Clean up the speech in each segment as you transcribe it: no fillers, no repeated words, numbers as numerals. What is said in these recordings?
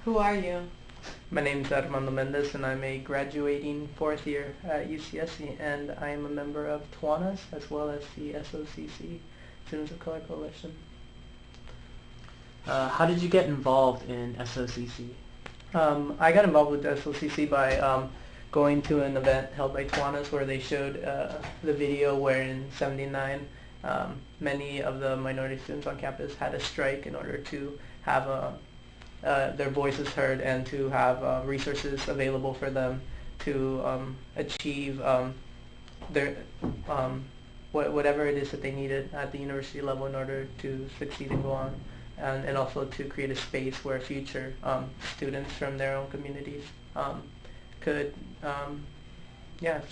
Who are you? My name is Armando and I'm a graduating fourth year at UCSC, and I am a member of TWANAS as well as the SOCC, Students of Color Coalition. How did you get involved in SOCC? I got involved with the SOCC by going to an event held by TWANAS where they showed the video where in '79 many of the minority students on campus had a strike in order to have their voices heard and to have resources available for them to achieve their whatever it is that they needed at the university level in order to succeed and go on, and also to create a space where future students from their own communities could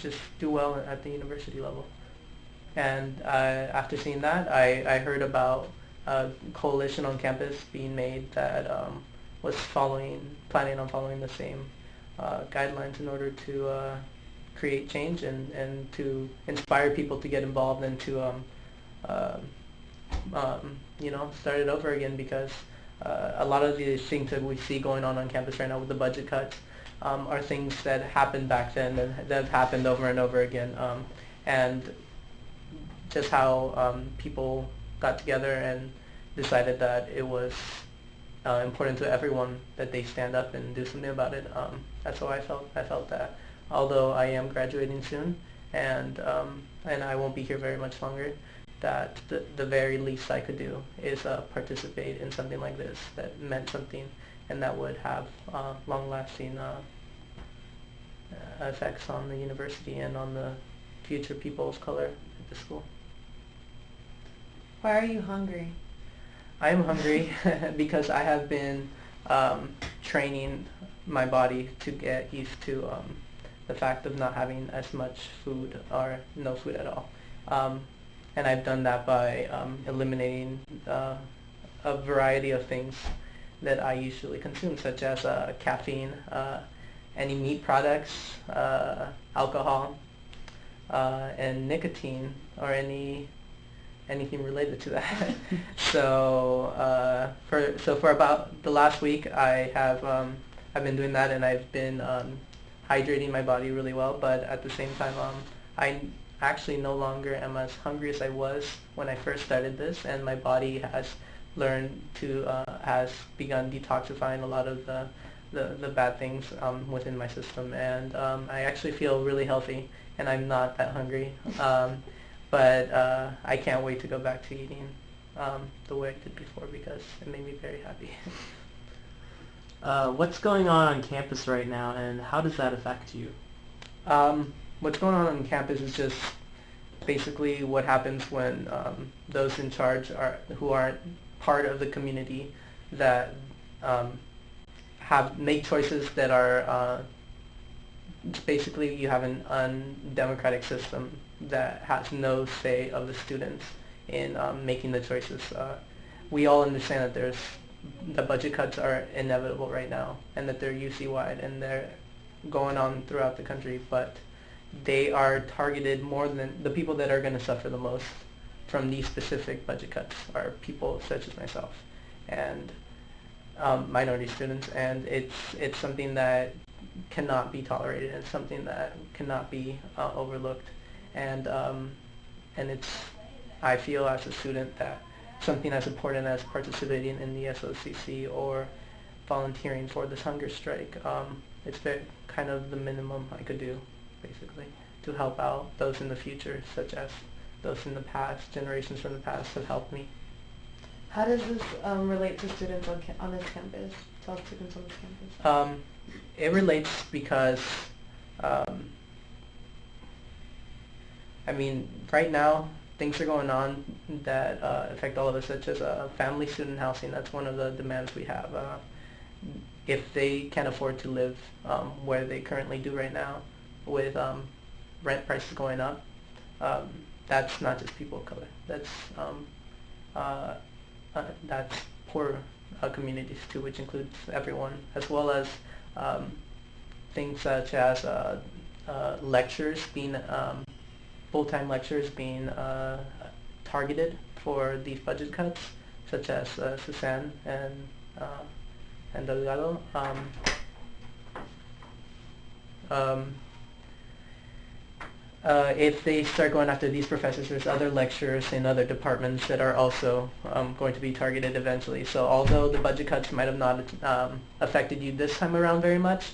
just do well at the university level. And after seeing that, I heard about a coalition on campus being made that was planning on following the same guidelines in order to create change and to inspire people to get involved and to start it over again, because a lot of these things that we see going on campus right now with the budget cuts are things that happened back then and that have happened over and over again, and just how people got together and decided that it was important to everyone that they stand up and do something about it. That's how I felt. I felt that although I am graduating soon and I won't be here very much longer, that the very least I could do is participate in something like this that meant something and that would have long-lasting effects on the university and on the future people of color at the school. Why are you hungry? I am hungry because I have been training my body to get used to the fact of not having as much food or no food at all. And I've done that by eliminating a variety of things that I usually consume, such as caffeine, any meat products, alcohol, and nicotine, or anything related to that. So for about the last week, I've been doing that, and I've been hydrating my body really well. But at the same time, I actually no longer am as hungry as I was when I first started this, and my body has begun detoxifying a lot of the bad things within my system, and I actually feel really healthy, and I'm not that hungry. But I can't wait to go back to eating the way I did before, because it made me very happy. What's going on campus right now, and how does that affect you? What's going on campus is just basically what happens when those in charge who aren't part of the community that make choices that are basically, you have an undemocratic system that has no say of the students in making the choices. We all understand that the budget cuts are inevitable right now, and that they're UC-wide and they're going on throughout the country, but they are targeted more than the people that are going to suffer the most from these specific budget cuts are people such as myself and minority students, and it's something that cannot be tolerated, and something that cannot be overlooked, and I feel as a student that something as important as participating in the SOCC or volunteering for this hunger strike, it's kind of the minimum I could do, basically, to help out those in the future, such as those in the past, generations from the past have helped me. How does this relate to students on this campus, to all students on this campus? It relates because, right now things are going on that affect all of us, such as family student housing. That's one of the demands we have. If they can't afford to live where they currently do right now, with rent prices going up, that's not just people of color. That's poor communities too, which includes everyone, as well as things such as lectures being full-time lectures being targeted for these budget cuts, such as Suzanne and and Delgado. If they start going after these professors, there's other lecturers in other departments that are also going to be targeted eventually. So although the budget cuts might have not affected you this time around very much,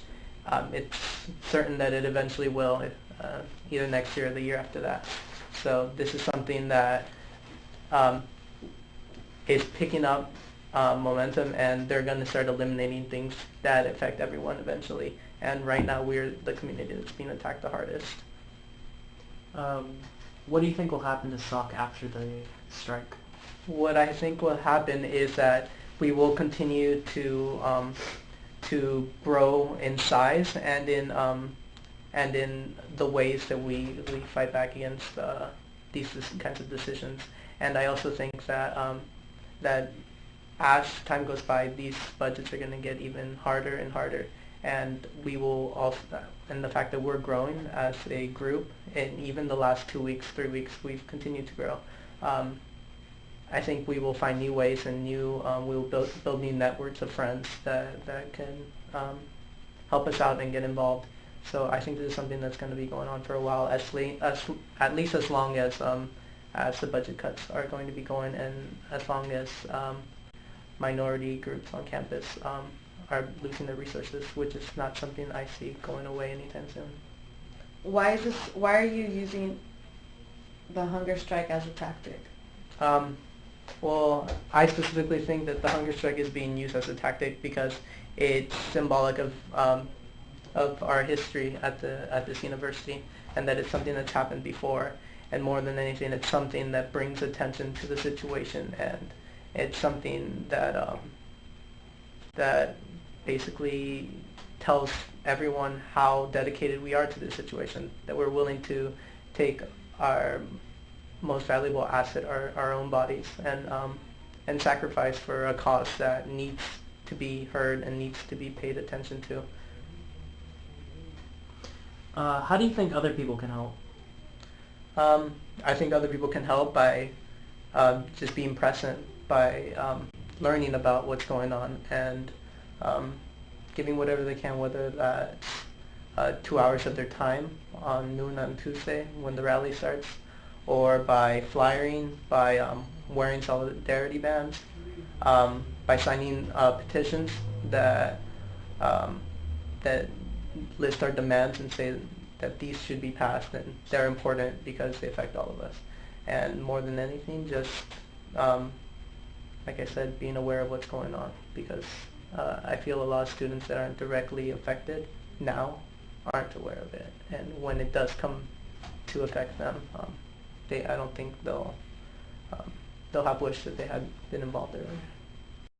it's certain that it eventually will, either next year or the year after that. So this is something that is picking up momentum, and they're going to start eliminating things that affect everyone eventually. And right now we're the community that's being attacked the hardest. What do you think will happen to SOC after the strike? What I think will happen is that we will continue to grow in size and in the ways that we fight back against these kinds of decisions. And I also think that that as time goes by, these budgets are going to get even harder and harder. And we will also, and the fact that we're growing as a group, and even the last 2 weeks, 3 weeks, we've continued to grow. I think we will find new ways and we will build new networks of friends that can help us out and get involved. So I think this is something that's going to be going on for a while, at least as long as the budget cuts are going to be going, and as long as minority groups on campus are losing their resources, which is not something I see going away anytime soon. Why are you using the hunger strike as a tactic? Well, I specifically think that the hunger strike is being used as a tactic because it's symbolic of our history at this university, and that it's something that's happened before. And more than anything, it's something that brings attention to the situation, and it's something that that basically tells everyone how dedicated we are to this situation, that we're willing to take our most valuable asset, our own bodies, and sacrifice for a cause that needs to be heard and needs to be paid attention to. How do you think other people can help? I think other people can help by just being present, by learning about what's going on, and giving whatever they can, whether that's 2 hours of their time on noon on Tuesday when the rally starts, or by flyering, by wearing solidarity bands, by signing petitions that that list our demands and say that these should be passed, and they're important because they affect all of us. And more than anything, just like I said, being aware of what's going on, because I feel a lot of students that aren't directly affected now aren't aware of it, and when it does come to affect them, I don't think they'll have wished that they had been involved earlier.